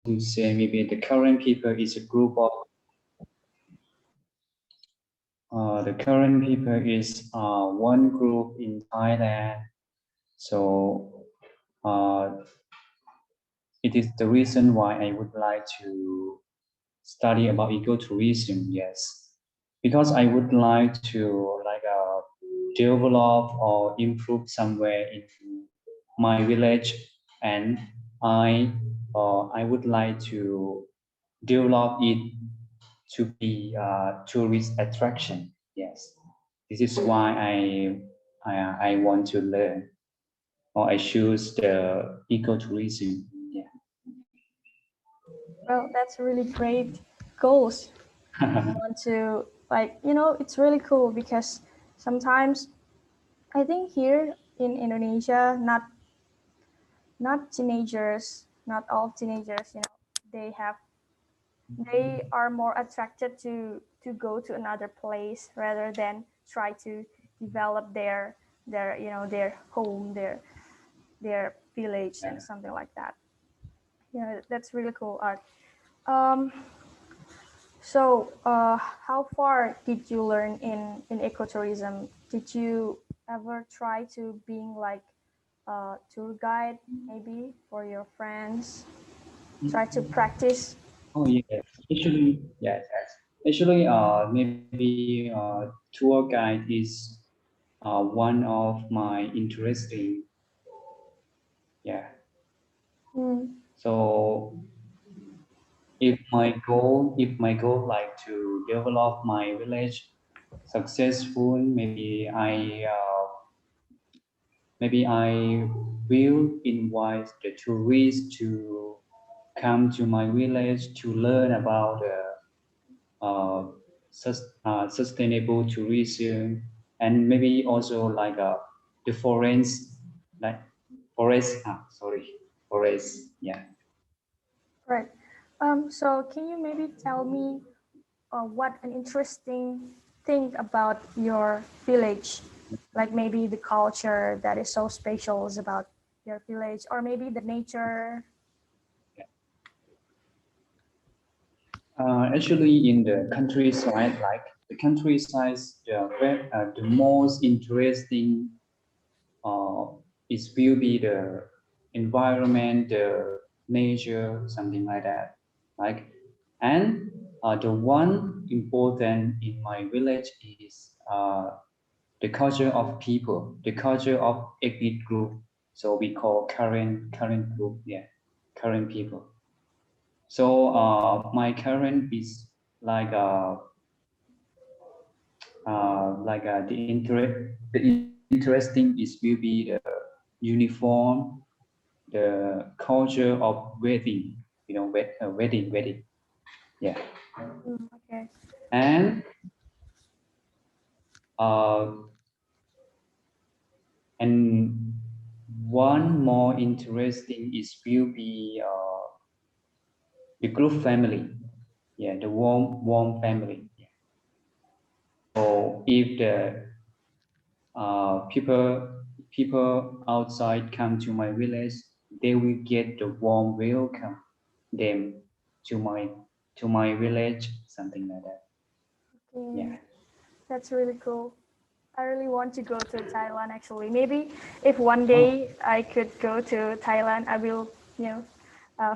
to say maybe the current people is a group of the current people is one group in Thailand. So it is the reason why I would like to study about ecotourism. Yes, because I would like to develop or improve somewhere in my village, and I would like to develop it to be a tourist attraction. Yes, this is why I want to learn, or I choose the ecotourism. Yeah. Well, that's really great goals. I want to it's really cool because sometimes I think here in Indonesia, not teenagers, not all teenagers, they are more attracted to go to another place rather than try to develop their home, their village and something like that. Yeah, that's really cool, Art. Um, so, how far did you learn in ecotourism? Did you ever try to being like a tour guide, maybe for your friends? Try to practice. Oh yes, actually yes, yes. Actually, maybe tour guide is one of my interesting. Yeah. Mm, So if my goal like to develop my village successful, maybe I will invite the tourists to come to my village to learn about sustainable tourism, and maybe also the forest, like forest. Yeah. right. So can you maybe tell me what an interesting thing about your village, like maybe the culture that is so special is about your village, or maybe the nature. Actually, in the countryside, like the countryside, the most interesting uh, is will be the environment, the nature, something like that. Like, and the one important in my village is the culture of people, the culture of ethnic group. So we call current group, yeah, current people. So my current is like the interesting is will be the uniform, the culture of wedding, wedding, yeah. Okay. And uh, and one more interesting is will be the group family, yeah, the warm family. Yeah. So if the people outside come to my village, they will get the warm welcome them to my village, something like that. Yeah. Okay, that's really cool. I really want to go to Thailand actually. Maybe if one Oh, day I could go to Thailand, I will,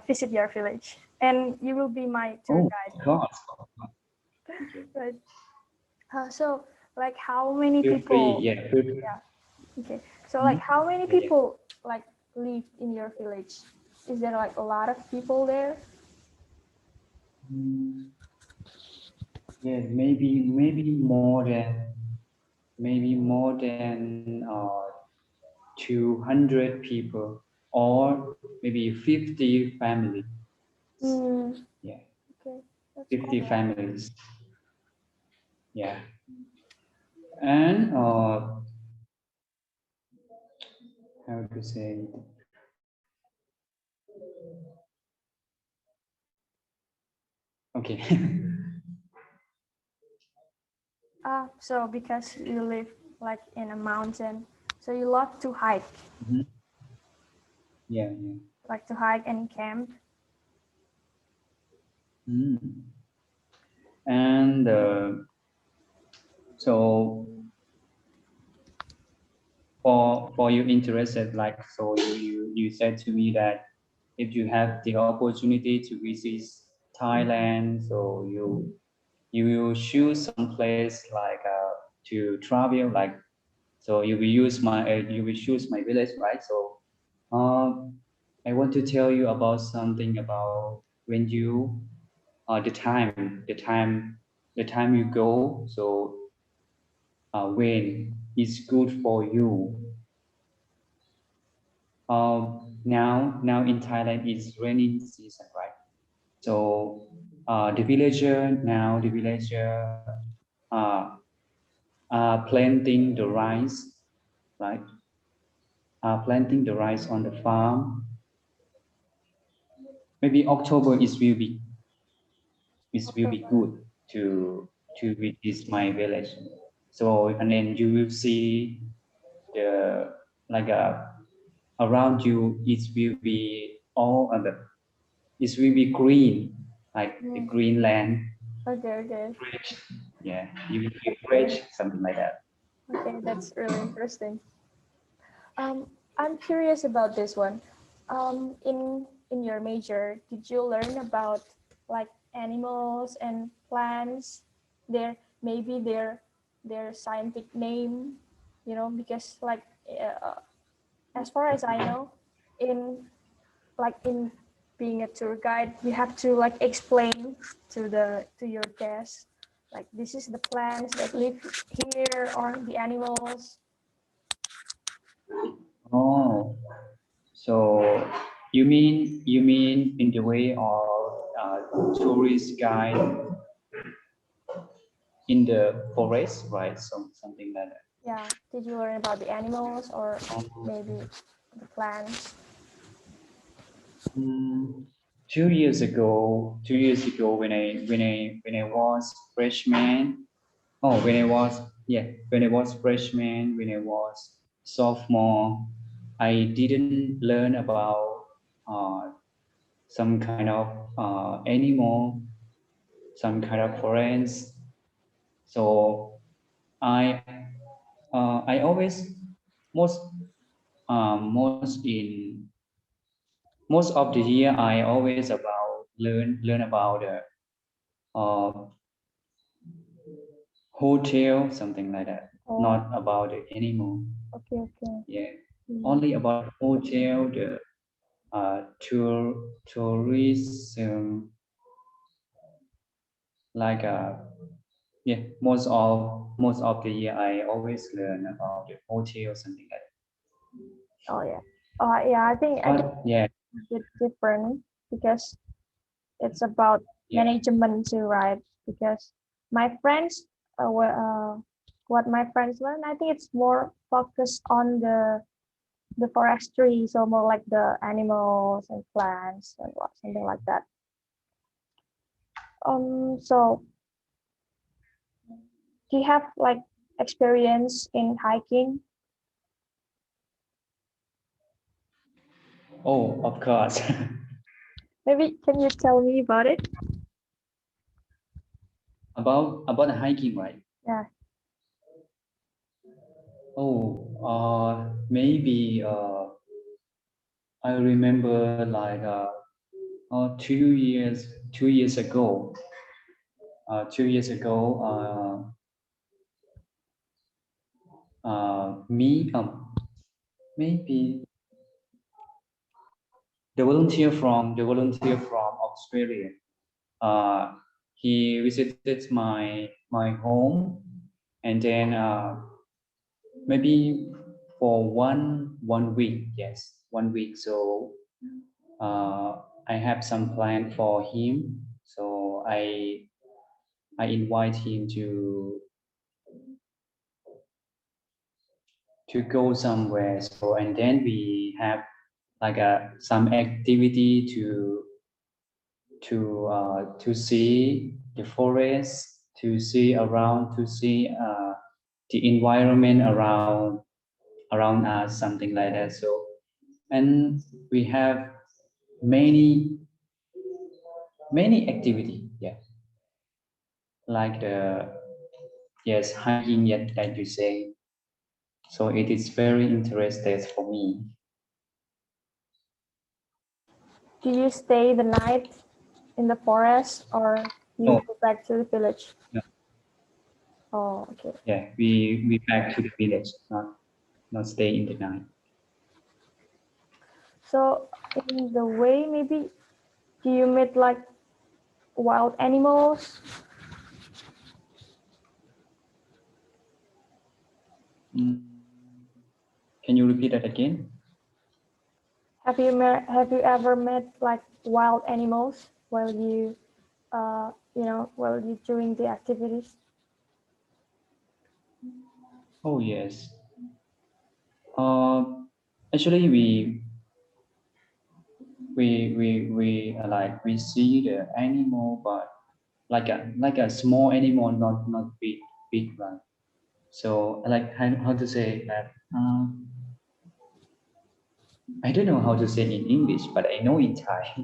visit your village and you will be my tour oh, guide. of course. Okay. Right. So, like, how many Feel free. people? Yeah. Feel free. Yeah. Okay. So, like, Mhm. how many Yeah, yeah. people like live in your village? Is there like a lot of people there? Mm, yeah, maybe more than 200 people, or maybe 50 families. Hmm. Yeah, Okay, that's 50 cool. families. Yeah, and how to say it? Okay. So because you live like in a mountain, so you love to hike, Mhm. Yeah, yeah. like to hike and camp. Mm. And so for you interested, like, so you said to me that if you have the opportunity to visit Thailand, so you will choose some place like to travel, like, so you will use my you will choose my village, right? So I want to tell you about something about when you the time you go. So when it's good for you. Now in Thailand it's raining season, right? So the villager uh, planting the rice, right? Planting the rice on the farm. Maybe October will be October. good to visit my village. So and then you will see the like around you it will be all other it will be green, like the Mm. green land. Okay, okay. Rich. Yeah, you will feel rich, something like that. Okay, that's really interesting. Um, I'm curious about this one. In your major, did you learn about like animals and plants? Their maybe their scientific name, because like as far as I know, in in being a tour guide, you have to like explain to your guests like this is the plants that live here or the animals. Oh, so you mean in the way of tourist guide in the forest, right? Something like that. Yeah, did you learn about the animals or Um, maybe the plants? mm, 2 years ago when I was freshman. Oh, when I was freshman, when I was sophomore, I didn't learn about uh, some kind of animal, some kind of foreigns. So I I always most most of the year I always about learn about the uh, hotel, something like that, Oh, not about the animal. okay, okay. Yeah, Mm. only about hotel, the tourism, like yeah, most of the year I always learn about the hotel, something like Oh yeah. Yeah, I think that. But yeah, it's different because it's about yeah. management too, right? Because my friends, what my friends learn, I think it's more focused on the forestry, so more like the animals and plants and something like that. So do you have like experience in hiking? Oh, of course. Maybe can you tell me about it? About hiking, right? Yeah. Oh, maybe I remember like 2 years ago. 2 years ago, me maybe the volunteer from Australia. Uh, he visited my home, and then maybe for one week. Yes, 1 week. So I have some plan for him. So I invite him to go somewhere. So and then we have like some activity to see the forest, to see around, to see the environment around us, something like that. So and we have many many activity, yeah, like the yes hiking, yet like you say. So it is very interesting for me. Do you stay the night in the forest or you No, go back to the village? no, Oh, okay. yeah, we back to the village, not stay in the night. So in the way, maybe do you meet like wild animals? Mm. Can you repeat that again? Have you ever met like wild animals while you while you doing the activities? Oh yes. Uh, Actually, like we see the animal, but like a small animal, not big one. So like how to say that? I don't know how to say in English, but I know in Thai.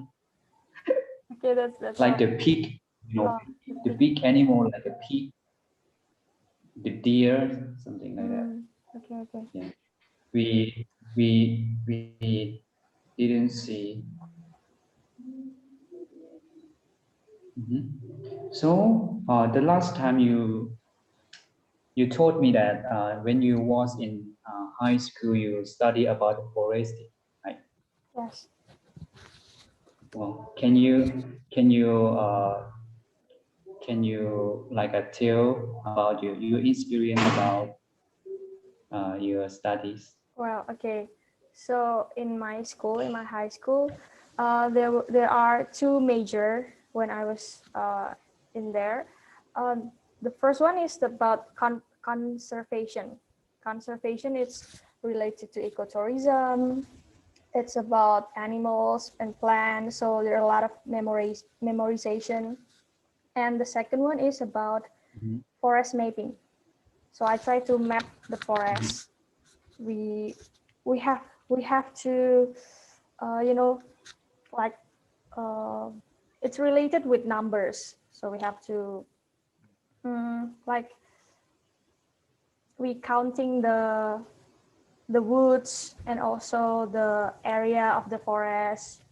Okay, that's all Like right. the pig, Oh, the the pig. big animal like a pig, the deer, something like that. Okay, okay. Yeah. We didn't see. Mhm. So the last time you told me that when you was in high school you study about forest, right? Yes. Well, can you like tell about your experience about your studies? Well, okay. So in my school, in my high school, there are two major when I was in there. The first one is about conservation. Conservation is related to ecotourism. It's about animals and plants. So there are a lot of memorization. And the second one is about Mhm. forest mapping. So I try to map the Mhm. forest. We we have we have to you know like uh, it's related with numbers. So we have to like we counting the woods and also the area of the forest.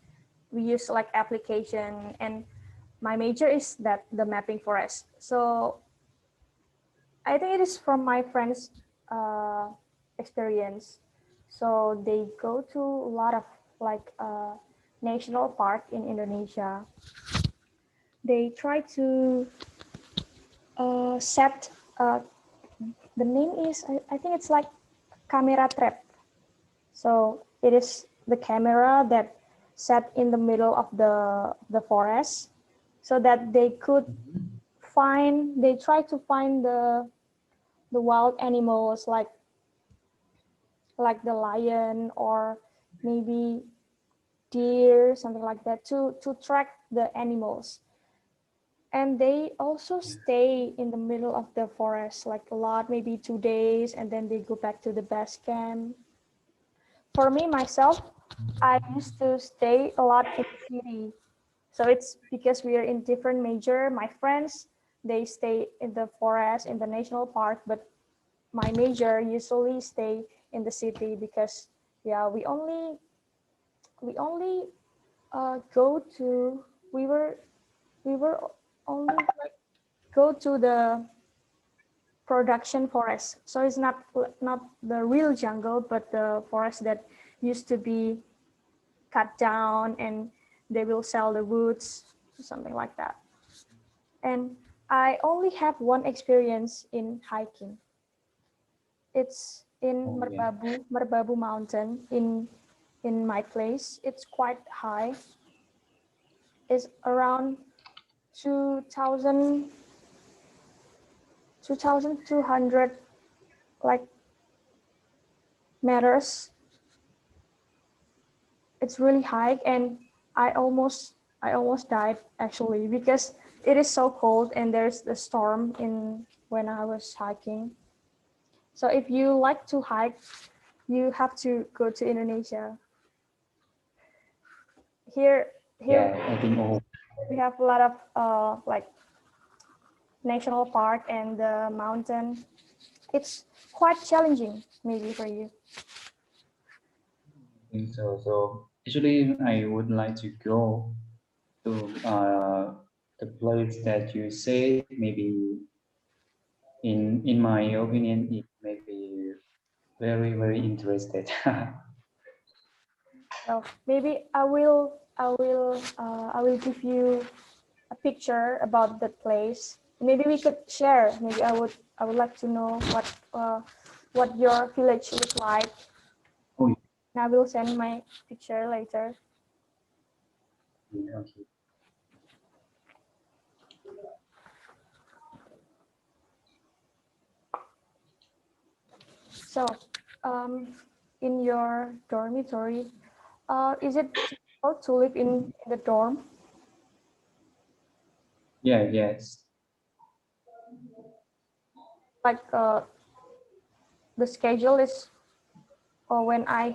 We use like application, and my major is that the mapping forest. So I think it is from my friends' experience. So they go to a lot of like national park in Indonesia. They try to set the name is I think it's like camera trap. So it is the camera that set in the middle of the forest, so that they could find. They try to find the wild animals like the lion or maybe deer, something like that, to track the animals. And they also stay in the middle of the forest like a lot, maybe 2 days, and then they go back to the base camp. For me myself, I used to stay a lot in the city. So it's because we are in different major. My friends, they stay in the forest in the national park, but my major usually stay in the city because yeah, we only go to we were only like go to the production forest. So it's not the real jungle, but the forest that used to be cut down and they will sell the woods, something like that. And I only have one experience in hiking. It's in Oh yeah. Merbabu Mountain in my place. It's quite high. It's around 2000 2200 like meters. It's really high, and I almost died actually because it is so cold and there's the storm in when I was hiking. So if you like to hike, you have to go to Indonesia. Here here Yeah, I think all. we have a lot of like national park and the mountain. It's quite challenging maybe for you. I think so. So actually, I would like to go to the place that you say. Maybe in my opinion, it may be very interested. So maybe I will give you a picture about that place. Maybe we could share. Maybe I would like to know what your village looks like. Oh, And I will send my picture later. yeah, okay. So, in your dormitory, is it difficult to live in the dorm? Yeah, yes. Like the schedule is, or when I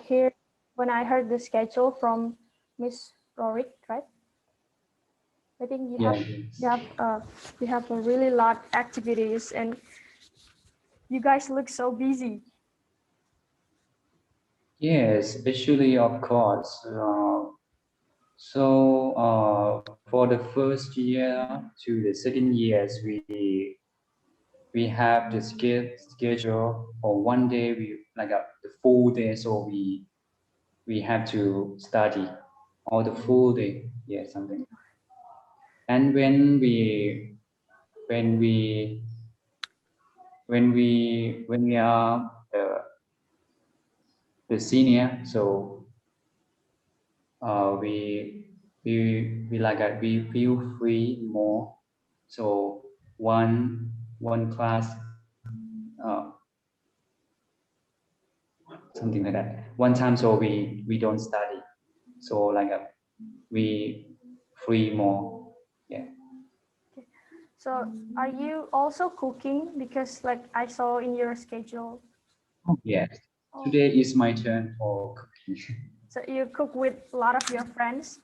heard the schedule from Miss Rorik, right? I think Yeah, yes. you have a really lot activities, and you guys look so busy. Yes, actually, of course. So for the first year to the second years, we have the schedule or one day we like the full day, so we have to study all the full day. Yeah, something. And when we when we are the senior, so we like we feel free more. So one class, something like that. One time, so we don't study. So like we free more. Yeah. So, are you also cooking? Because like I saw in your schedule. Yes. Oh, Today is my turn for cooking. so you cook with a lot of your friends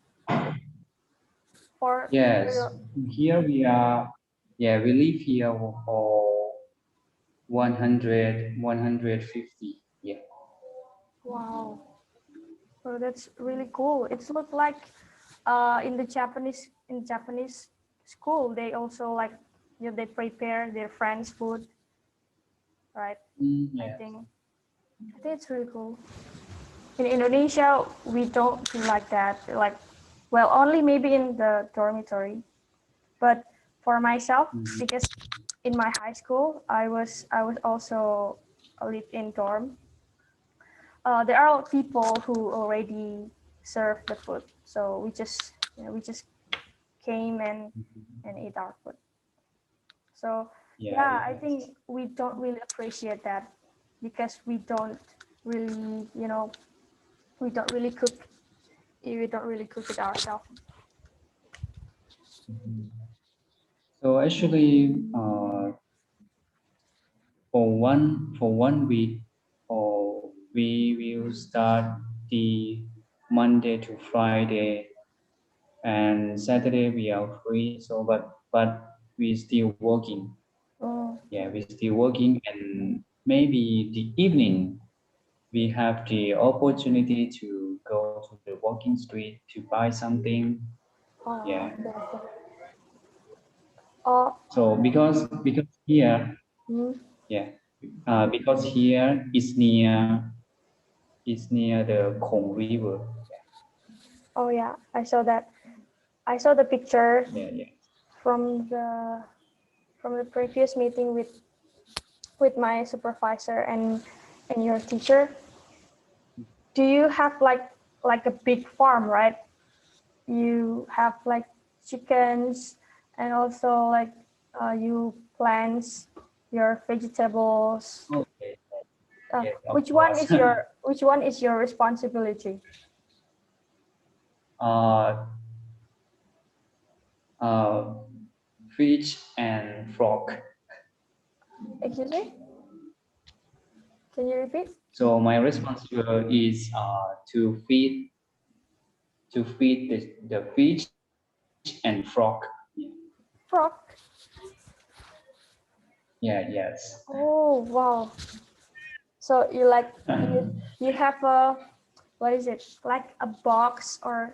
for Yes. your, Here we are. Yeah, we live here for 150. Yeah. wow. Oh, that's really cool. It's look like in Japanese school they also like they prepare their friends' food, right? I Yes. think I think it's really cool. In Indonesia, we don't do like that. Like, well, only maybe in the dormitory. But for myself, Mhm. because in my high school, I was also live in dorm. There are people who already serve the food, so we just came and eat our food. So Yeah, yeah, I yes. think we don't really appreciate that because we don't really, we don't really cook. We don't really cook it ourselves. Mhm. So actually, for 1 week, or we will start the Monday to Friday, and Saturday we are free. So, but we still working. Oh, Yeah, we still working, and maybe the evening we have the opportunity to go to the walking street to buy something. oh, Yeah. okay, okay. Oh, So because here, mm, yeah, because here is near the Kong River. oh yeah, I saw that. I saw the picture Yeah, yeah. from the previous meeting with my supervisor and your teacher. Do you have like a big farm, right? You have like chickens and also like you plants your vegetables. Okay. Yes, of course. Which one is your responsibility? uh, uh, Fish and frog. Excuse me? Can you repeat? So my responsibility is to feed the fish and frog. Yeah. Frog. Yeah. Yes. Oh wow. So you have a, what is it, like a box or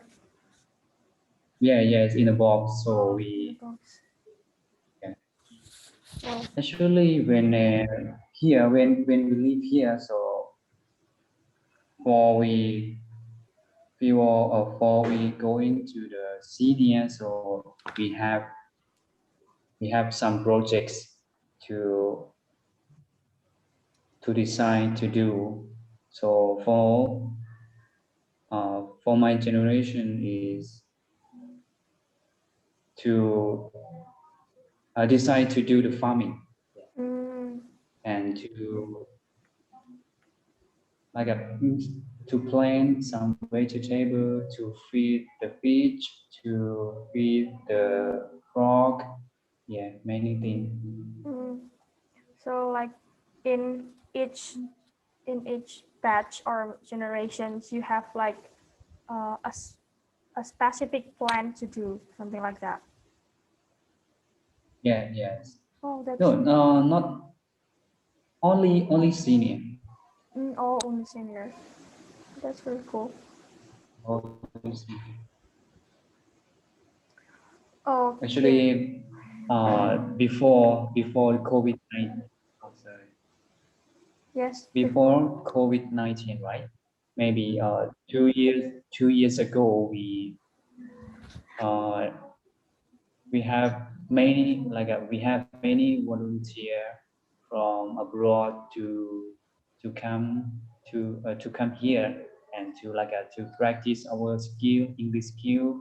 Yeah. Yes. In a box. So in a we. box? Yeah. Wow. Actually, when here, when we live here, so for we before we going to the senior, so we have some projects to decide to do. So for my generation is to decide to do the farming Mm, and to like a, to plant some vegetable, to feed the fish, to feed the frog. Yeah, many things. mm. So like in each in each batch or generations, you have like a specific plan to do something like that. Yeah, yes. Oh, that's No, no, not only senior. all on the same year. That's very cool. Only senior. Okay. Actually, before COVID-19, oh, sorry, Yes. Before. before COVID-19, right? Maybe 2 years ago, uh, we have many volunteer from abroad to come here and to practice our skill, English skill,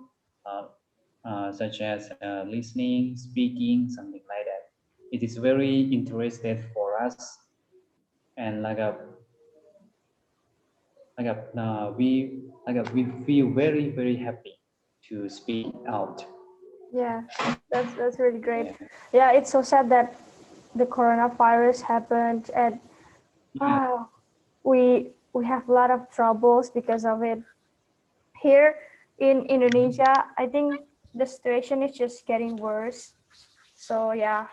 uh, such as listening, speaking, something like that. It is very interesting for us, and we feel very happy to speak out. Yeah, that's really great. Yeah. Yeah, it's so sad that the coronavirus happened, and Yeah. wow, we have a lot of troubles because of it. Here in Indonesia, I think the situation is just getting worse. So yeah,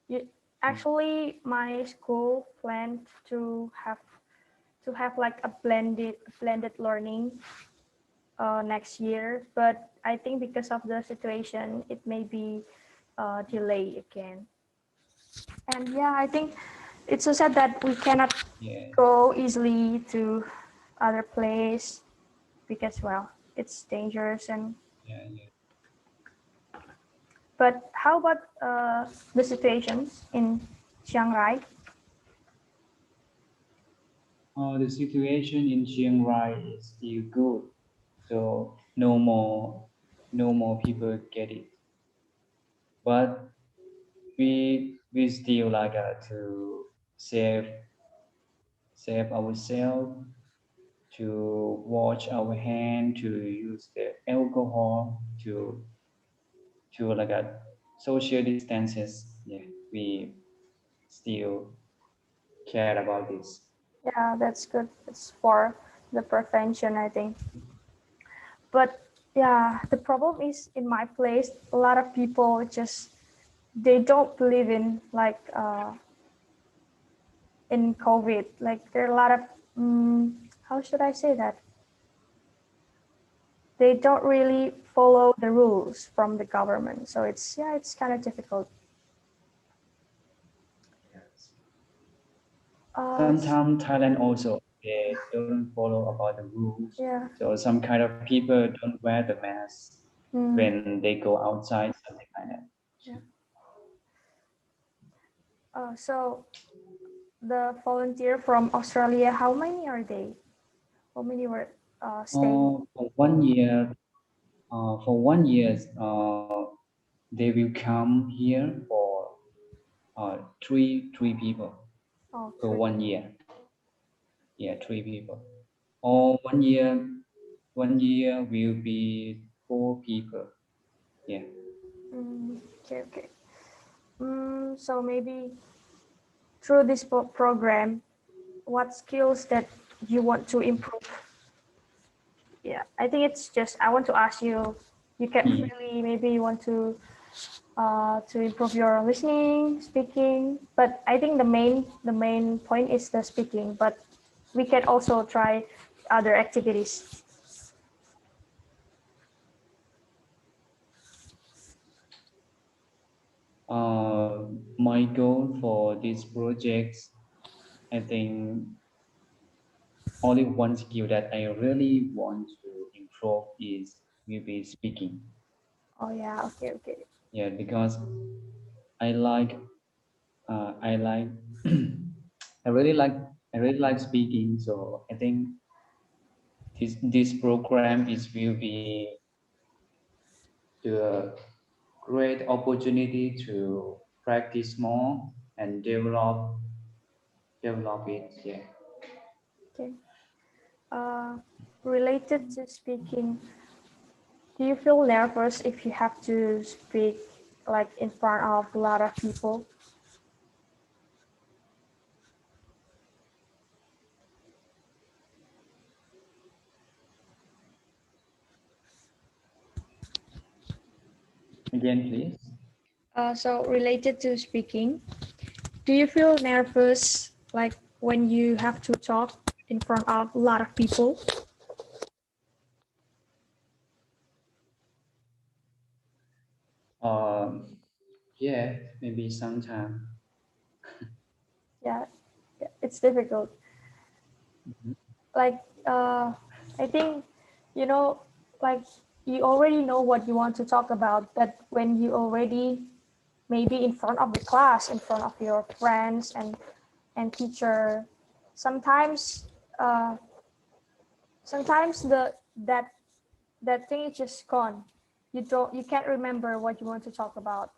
you, actually my school planned to have like a blended learning next year, but I think because of the situation, it may be delayed again. And yeah, I think it's so sad that we cannot Yeah. go easily to other place because well, it's dangerous. And Yeah. Yeah. but how about the situations in Chiang Rai? The situation in Chiang Rai is still good, so no more people get it. But we still to save save ourselves, to wash our hand, to use the alcohol, to social distances. Yeah, we still care about this. Yeah, that's good. It's for the prevention, I think. But yeah, the problem is in my place, a lot of people just they don't believe in like in COVID. Like there are a lot of how should I say that? They don't really follow the rules from the government. So it's yeah, it's kind of difficult. Yes. Uh, Sometimes Thailand also they don't follow about the rules. yeah. So some kind of people don't wear the mask Mm, when they go outside, something like that. yeah. So the volunteer from Australia, how many are they? How many were staying? For 1 year, for 1 year, they will come here for three people Oh, for three. 1 year. Yeah, three people. Or 1 year, 1 year will be 4 people. Yeah. Okay, okay. So maybe through this program, what skills that you want to improve? Yeah, I think it's just I want to ask you You can really, maybe you want to improve your listening, speaking. But I think the main point is the speaking. But we can also try other activities. My goal for this project, I think only one skill that I really want to improve is maybe speaking. Oh yeah, okay, okay. Yeah, because I like, I like, I really like, I really like speaking. So I think this program is will be the great opportunity to practice more and develop it. Yeah. Okay. Uh, Related to speaking, do you feel nervous if you have to speak like in front of a lot of people? Again, please. So related to speaking, do you feel nervous like when you have to talk in front of a lot of people? Yeah, maybe sometime. Yeah, yeah, it's difficult. Like I think, you know, like you already know what you want to talk about, but when you already maybe in front of the class, in front of your friends and teacher, sometimes uh, sometimes that thing is just gone. You can't remember what you want to talk about.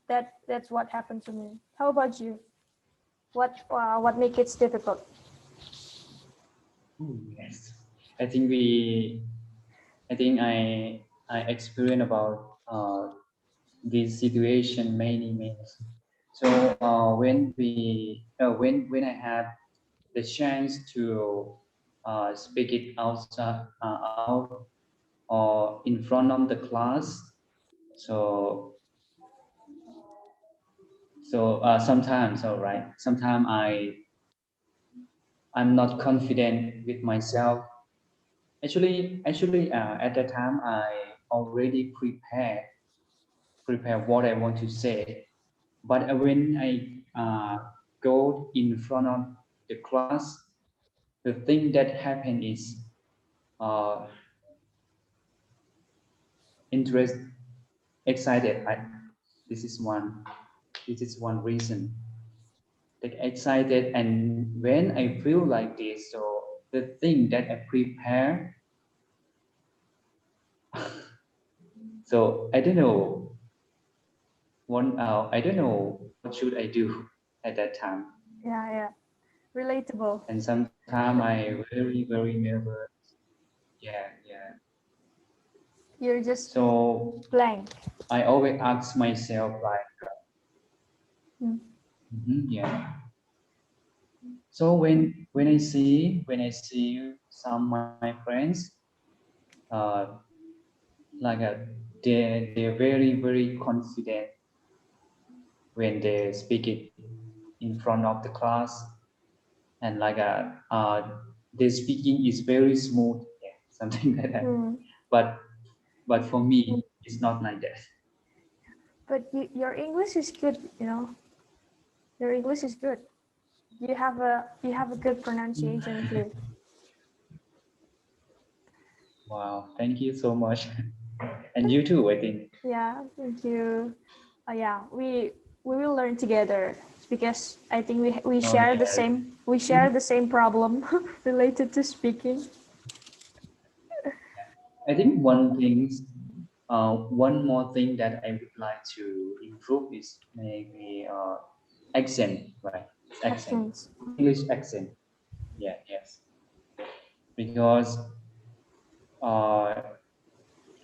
That's what happened to me. How about you? What makes it difficult? Oh, yes. I think we, I think I experienced about this situation many. So when I have the chance to speak it out or in front of the class, so sometimes, all right, sometimes I'm not confident with myself. Actually, at that time I already prepare what I want to say. But when I go in front of the class, the thing that happened is uh, interest, excited. This is one. This is one reason. Like excited, and when I feel like this, so the thing that I prepare, so I don't know. I don't know what should I do at that time. Yeah, yeah, relatable. And sometimes I very nervous. Yeah. You're just So blank. I always ask myself like, Mm. yeah. So when I see some of my friends, uh, like they're very confident when they speak it in front of the class, and their speaking is very smooth, yeah, something like that. Mm. But for me, it's not like that. But your English is good, you know. Your English is good. You have a good pronunciation too. Wow, thank you so much, and you too, I think. Yeah, thank you. Yeah, we will learn together because I think we Oh share the yeah. same problem related to speaking. I think one more thing that I would like to improve is maybe accent, right? It's accent, Accents. English accent. Yeah, yes. Because uh,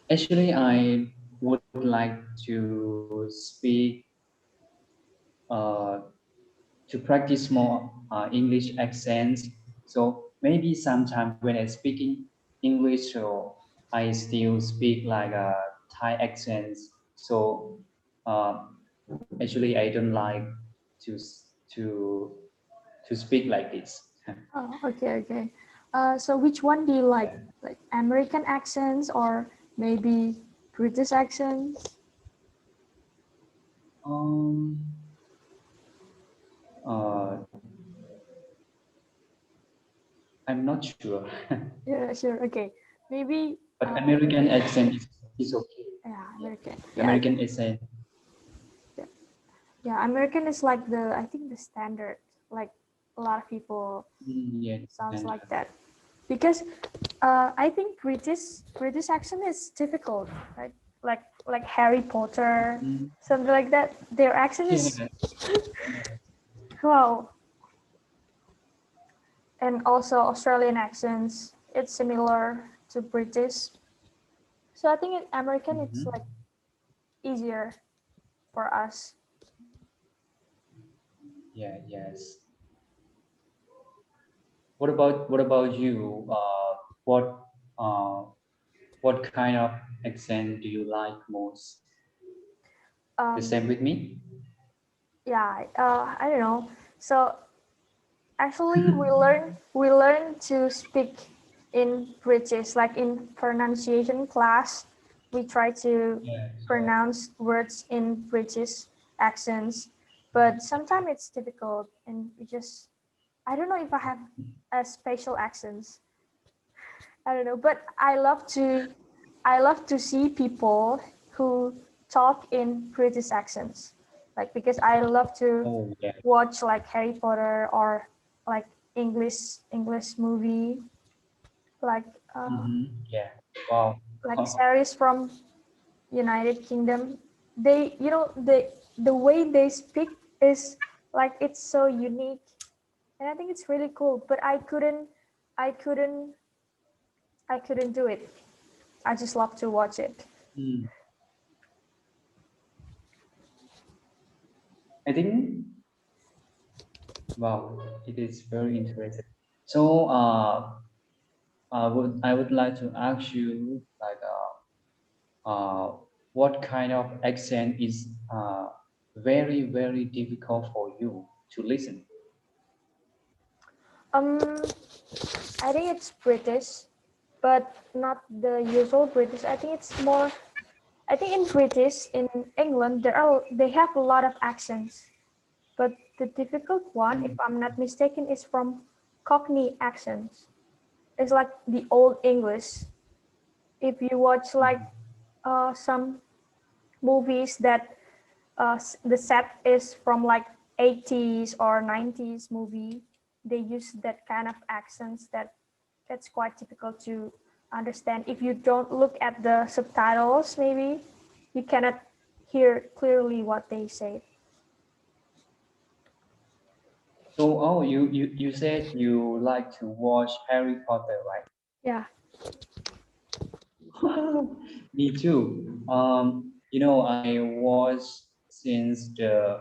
actually, I would like to speak, uh, to practice more English accents. So maybe sometimes when I speaking English, so I still speak like Thai accents. So actually, I don't like to to to speak like this. Oh, okay, okay. So which one do you like American accents or maybe British accents? Um, uh, I'm not sure, Yeah, sure. Okay, maybe. but American accent is okay. Yeah, American. Yeah, American accent. yeah, yeah. American is like I think the standard. Like a lot of people Yeah, sounds and like that because I think British accent is difficult, right? Like Harry Potter, something like that. Their accent is yeah, wow, and also Australian accents. It's similar to British, so I think American it's like easier for us. yeah, yes. What about you? Uh, what kind of accent do you like most? The Um, same with me? yeah, I don't know. So actually, we learn to speak in British, like in pronunciation class. We try to Yeah. pronounce words in British accents, but sometimes it's difficult, and we just I don't know if I have a special accents. I don't know, but I love to see people who talk in British accents, like because I love to Oh, yeah. watch like Harry Potter or like English movie, like uh, Yeah. Wow. like series from United Kingdom. They, the way they speak is like it's so unique, and I think it's really cool. But I couldn't, I couldn't do it. I just love to watch it. Mm. I think, wow, it is very interesting. So, I would like to ask you, like, what kind of accent is very, very difficult for you to listen? Um, I think it's British, but not the usual British. I think it's more. I think in British in England they have a lot of accents, but the difficult one, if I'm not mistaken, is from Cockney accents. It's like the old English. If you watch like some movies that the set is from like 80s or 90s movie, they use that kind of accents that's quite difficult to understand. If you don't look at the subtitles, maybe you cannot hear clearly what they say. So, oh, you said you like to watch Harry Potter, right? Yeah. Me too. I watched since the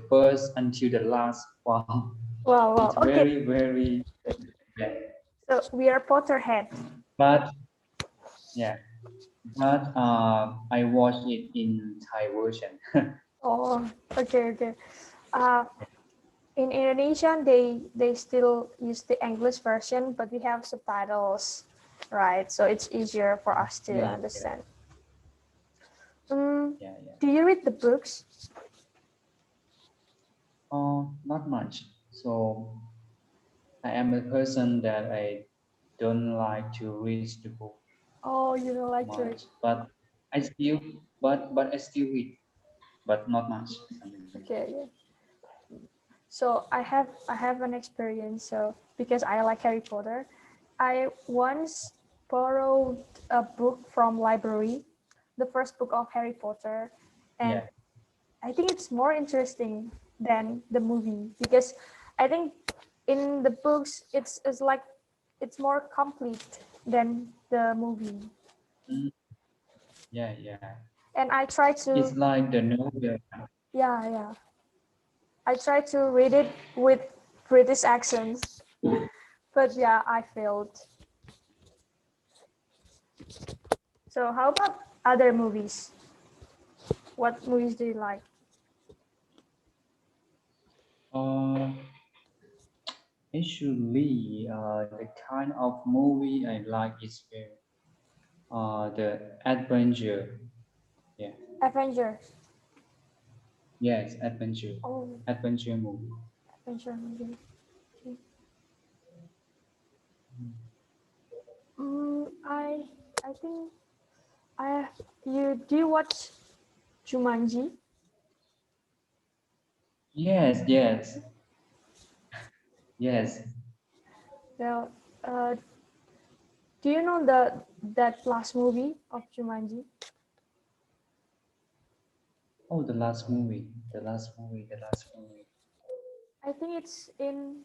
first until the last one. Wow, wow. It's Okay. very, very, yeah. So we are Potterhead. But yeah, but I watched it in Thai version. Oh, okay, okay. Uh, in Indonesian, they still use the English version, but we have subtitles, right? So it's easier for us to Yeah, yeah, understand. Um, yeah, yeah. do you read the books? Not much. So I am a person that I don't like to read the book Oh, you don't like to read. much, but but I still read, but not much. Something like that. Okay, yeah. So I have an experience. So because I like Harry Potter, I once borrowed a book from library, the first book of Harry Potter, and Yeah. I think it's more interesting than the movie because I think in the books it's like it's more complete than the movie. Mm, yeah, yeah. And I try It's to like the novel. yeah, I try to read it with British accents, but yeah, I failed. So other movies? What movies do you like? Actually, the kind of movie I like is the adventure. Yeah. Avengers. Yes, adventure. Oh, Adventure movie. adventure movie. Okay. I think I you do you watch Jumanji? Yes, yes, yes. Well, do you know that last movie of Jumanji? Oh, the last movie. The last movie. The last movie. I think it's in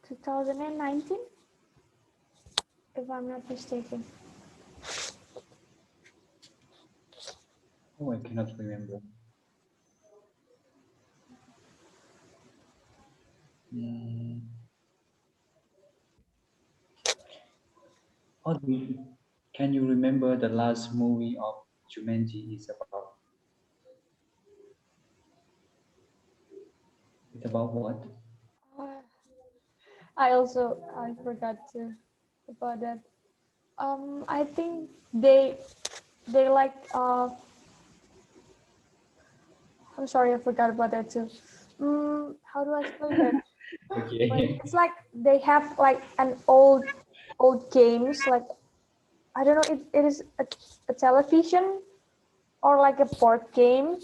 2019, if I'm not mistaken. Oh, I cannot remember. Mm. How do you, can you remember the last movie of Jumanji is about? It's about what? Uh, I forgot to about that. I think they like I'm sorry, I forgot about that too. How do I explain that? But Okay. it's like they have like an old games like I don't know it is a television or like a board game,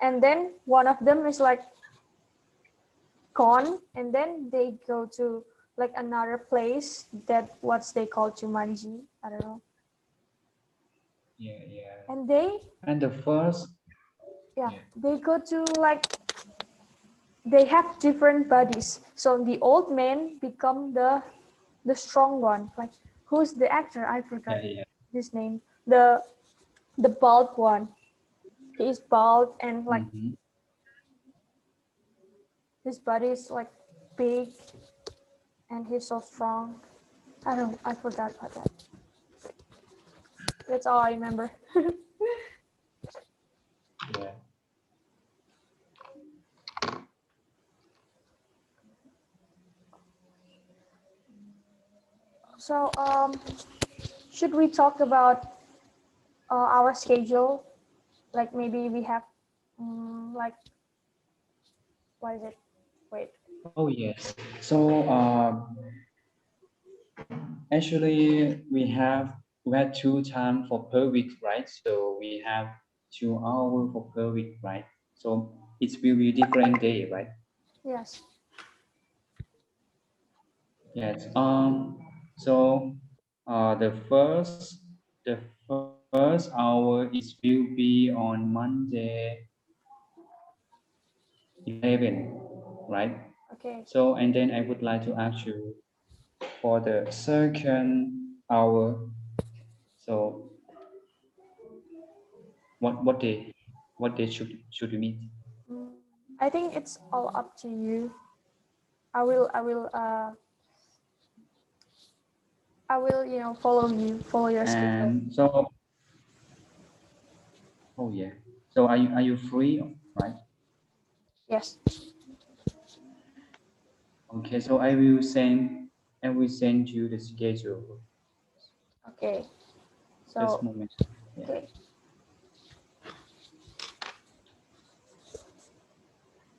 and then one of them is like gone, and then they go to like another place that what's they call Jumanji. I don't know. Yeah, yeah. And And the first, yeah, yeah, they go to like they have different bodies. So the old man become the strong one. Like who's the actor? I forgot yeah, yeah. his name. The bald one. He's bald and like Mm-hmm. his body is like big and he's so strong. I don't. I forgot about that. That's all I remember. Yeah. So should we talk about our schedule? Like maybe we have like what is it? Wait. Oh, yes. So, actually, we had 2 times for per week, right? So we have 2 hours for per week, right? So it will be different day, right? Yes. Yes. So, the first hour is will be on Monday 11, right? Okay. So, and then I would like to ask you for the second hour. So, what day, should we meet? Mm, I think it's all up to you. I will follow your schedule. And so, oh yeah. So are you free, right? Yes. Okay. So I will send you the schedule. Okay. Just So a moment. Yeah. okay.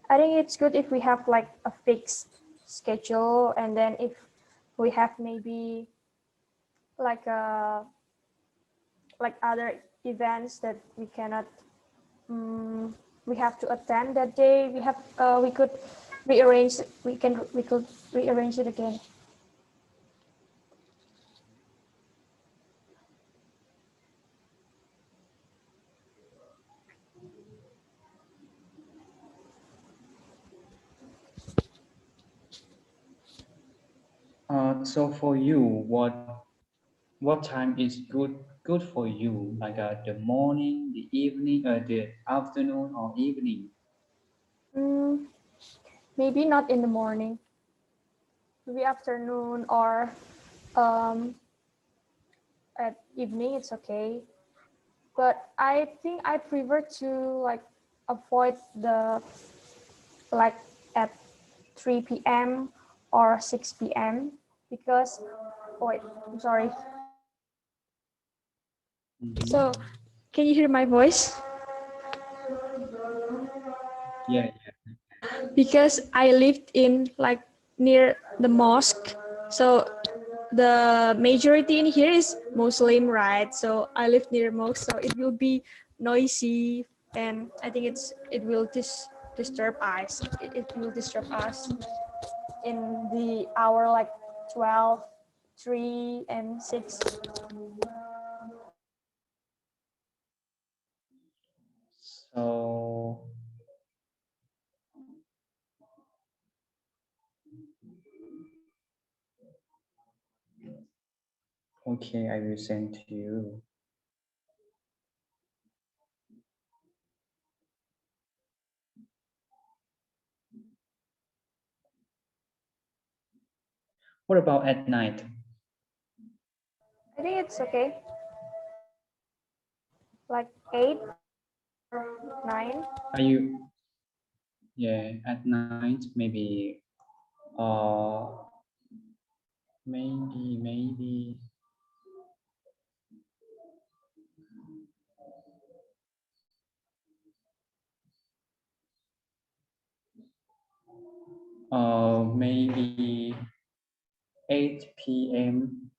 I think it's good if we have like a fixed schedule, and then if we have maybe like other events that we cannot we have to attend that day, we could rearrange we could rearrange it again. So for you, what time is good for you? Like the morning, the evening, the afternoon or evening? mm, Maybe not in the morning, maybe afternoon or um, at evening it's okay. but I think I prefer to like avoid the like at 3 p.m. or 6 p.m. because wait, I'm sorry. Mhm. So can you hear my voice? Yeah, Because I lived in like near the mosque. So the majority in here is Muslim, right? So I live near mosque, so it will be noisy, and I think it will disturb us. It will disturb us in the hour like 12, 3, and 6. so okay, I will send to you. What about at night? I think it's okay. Like 8 or 9. Are you, yeah, at night maybe, uh maybe 8 p.m.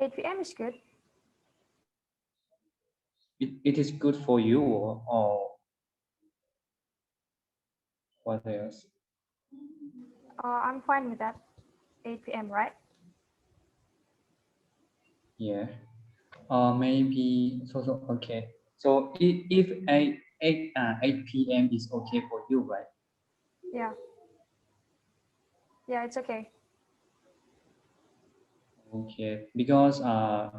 8 p.m. is good. It is good for you, or what else? I'm fine with that. 8 p.m. right? Yeah. Maybe so okay. So if 8 p.m. is okay for you, right? Yeah. Yeah, it's okay. Okay, because uh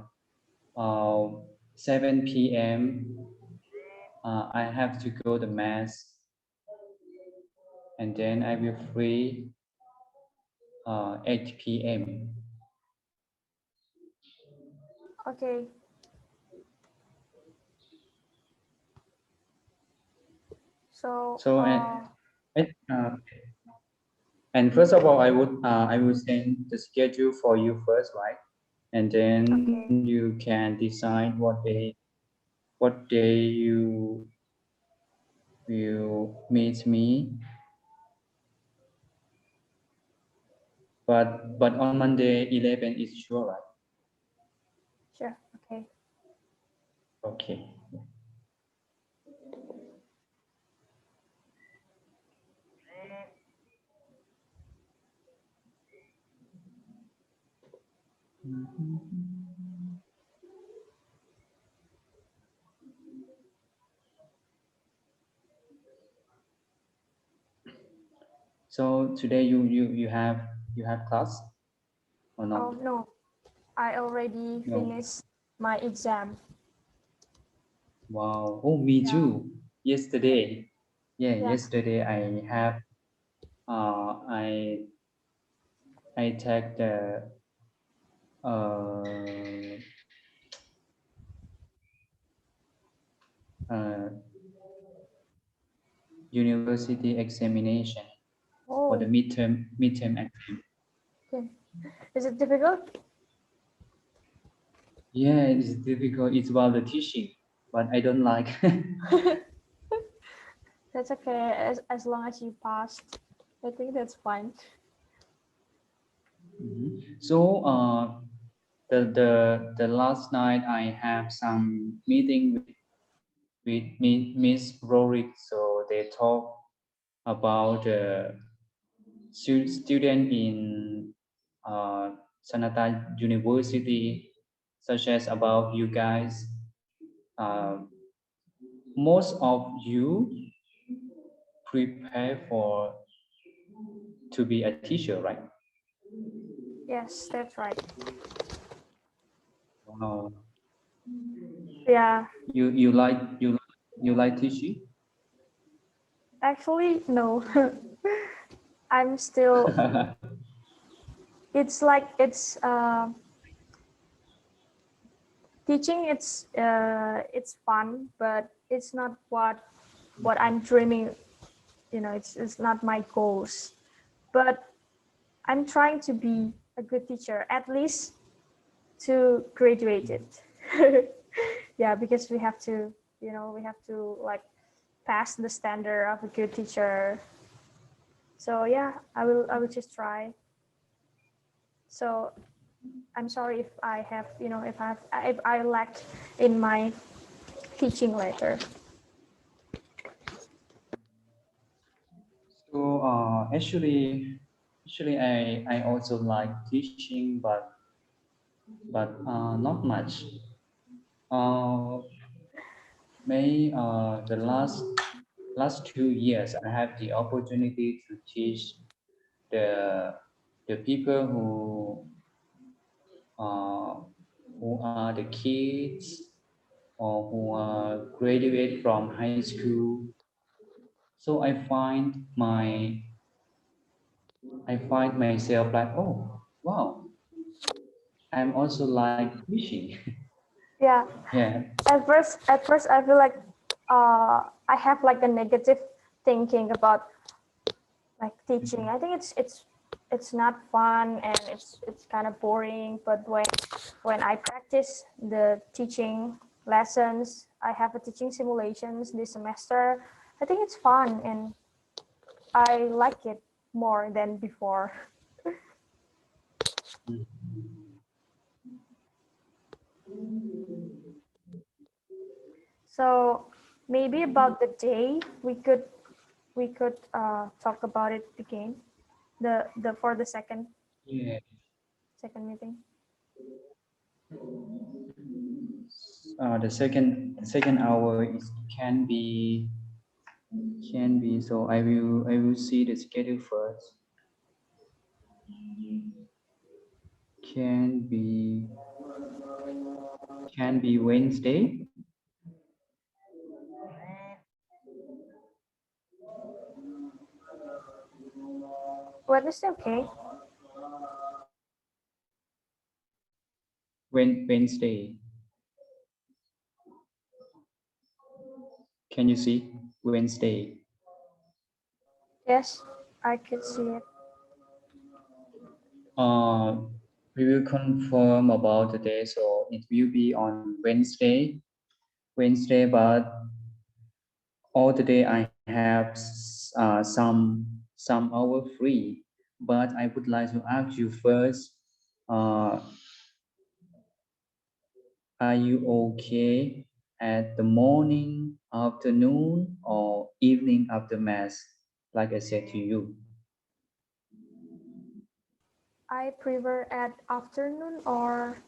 7 p.m. I have to go to mass, and then I will free 8 p.m. Okay. So, So and, and first of all, I will send the schedule for you first, right? And then okay. you can decide what day you will meet me. But on Monday 11 is sure, right? Sure. Okay. Okay. So today you have class or Oh, not? no. I already No. finished my exam. Wow. Oh, me Yeah. too. Yesterday. Yeah, Yeah. yesterday I have uh I I take the uh uh university examination for the Oh, midterm exam. okay. Is it difficult? Yeah, it's difficult. It's about the teaching, but I don't like. That's okay. As long as you passed, I think that's fine. Mhm. So the last night I have some meeting with Miss Rorick. So they talk about student in Sanata University, such as about you guys. Uh, Most of you prepare for to be a teacher, right? Yes, that's right. Wow. Yeah. You like teaching? Actually, no. I'm still. It's like it's teaching. It's fun, but it's not what I'm dreaming. You know, it's not my goals. But I'm trying to be a good teacher, at least to graduate it. Yeah, because we have to, you know, we have to like pass the standard of a good teacher. So yeah, I will just try. So I'm sorry if I have, you know, if I lacked in my teaching later. So actually, I also like teaching, but not much. Uh, May the last 2 years, I have the opportunity to teach the the people who are the kids or who are graduate from high school. So I find myself like, oh wow, I'm also like teaching. Yeah. Yeah. At first, I feel like I have like a negative thinking about like teaching. I think it's not fun and it's kind of boring. But when I practice the teaching lessons, I have a teaching simulations this semester. I think it's fun and I like it more than before. So maybe about the day we could talk about it again. The for the Yeah. second meeting. The second hour is can be so I will see the schedule first. Can be can be Wednesday. Wednesday, okay. Wednesday. Can you see Wednesday? Yes, I could see it. Uh, we will confirm about the day, so it will be on Wednesday. Wednesday, but all the day I have some hour free. But I would like to ask you first. Uh, are you okay at the morning, afternoon, or evening after mass? Like I said to you. I prefer at afternoon or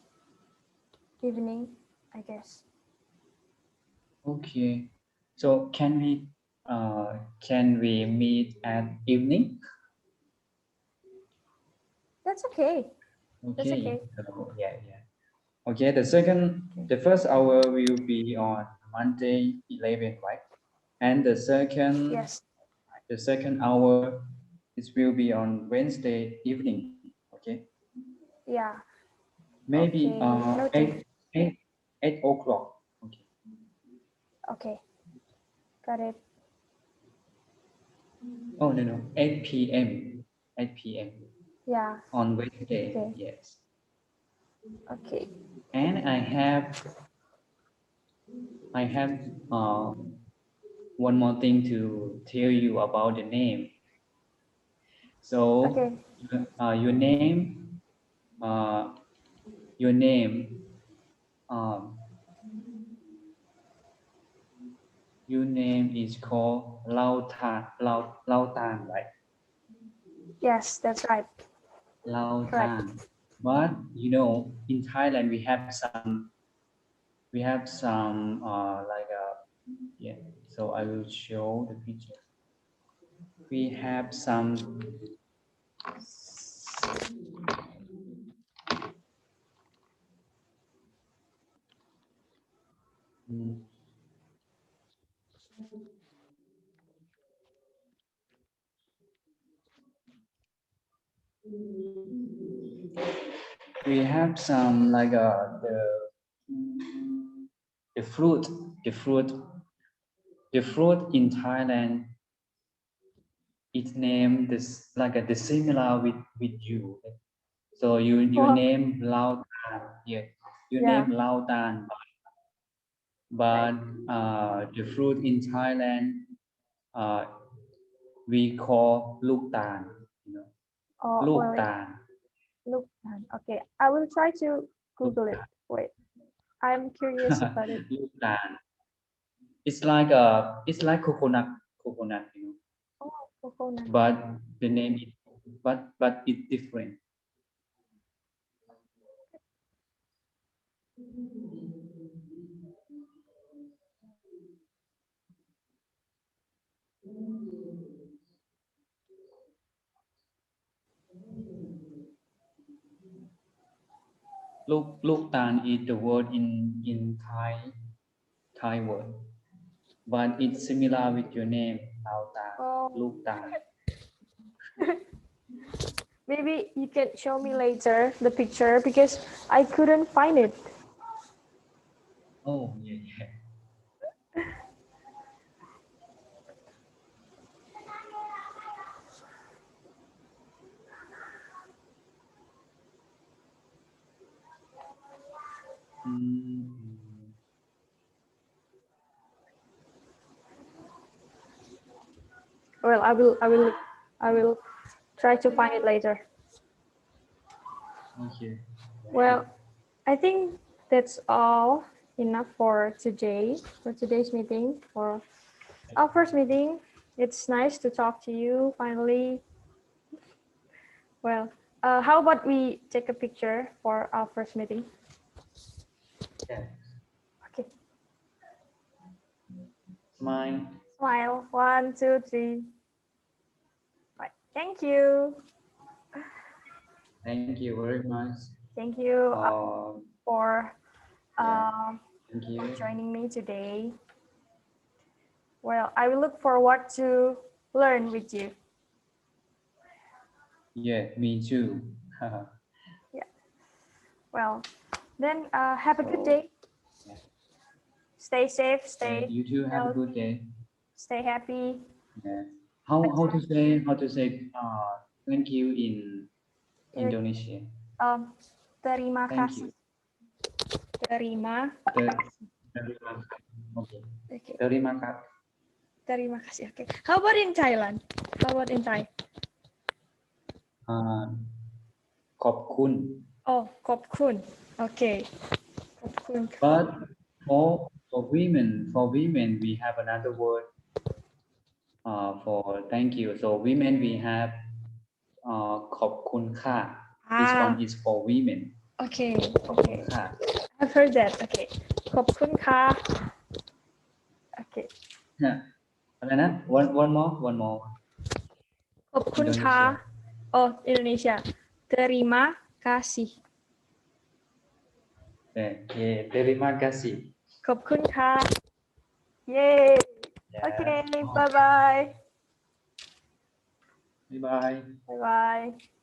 evening, I guess. Okay. So can we meet at evening? That's okay. That's Okay. okay. So yeah. Okay. Okay. The first hour will be on Monday 11, right? And Yes. the second hour it will be on Wednesday evening. Okay. Yeah. Maybe Okay. Noted. 8 o'clock. Okay. Okay. Got it. Oh no, 8 p.m. 8 p.m. Yeah. on Wednesday. Okay. Yes. Okay. And I have one more thing to tell you about the name. So Okay. uh, your name, uh, your name, um, your name is called Lao Tan, right? Yes, that's right. Lao Correct. Tan. But you know, in Thailand we have some like yeah. So I will show the picture. We have some. mm, We have some like the fruit in Thailand. It named this like the similar with you. So you Wow. name Lao Tan. Yeah, you Yeah. name Lao Tan. But the fruit in Thailand, we call Luk Tan. You know, Oh, Luk well, Tan. look. Okay, I will try to Luk Google it. Tan. Wait, I'm curious about it. Luk Tan. It's like coconut, you know. Oh, coconut. But the name is but it's different. Luk Tan is the word in Thai word, but it's similar with your name, Lao Tan, Oh, Luk Tan. maybe you can show me later the picture because I couldn't find it. Oh yeah. Mm. Well, I will try to find it later. Okay. Well, I think that's all enough for today, for today's meeting, for our first meeting. It's nice to talk to you finally. Well, how about we take a picture for our first meeting? Yeah. Okay. Smile. Smile. 1, 2, 3. Right. Thank you. Thank you very much. Thank you for Yeah. Thank for you. joining me today. Well, I will look forward to learn with you. Yeah, me too. Yeah. Well, then have a good day. Yeah. Stay safe. Yeah, Stay you too have a good healthy. day. Stay happy. Yeah. How to say thank you in Indonesia? Terima Thank kasih. you. Terima. Terima kasih. Okay. Okay. Terima kasih. Terima kasih. Okay. How about in Thailand? How about in Thai? ขอบคุณ Oh, ขอบคุณ Okay. ขอบคุณ But for women we have another word for thank you. So women we have ขอบคุณค่ะ This one is for women. Okay. ขอบคุณ Okay. ค่ะ I've heard that. Okay. ขอบคุณค่ะ Okay. อะไรนะ one more ขอบคุณค่ะ Oh, Indonesia. Terima kasih. Okay, terima kasih. ขอบคุณค่ะ Yay. Yeah. Okay. Bye bye. Bye bye. Bye bye.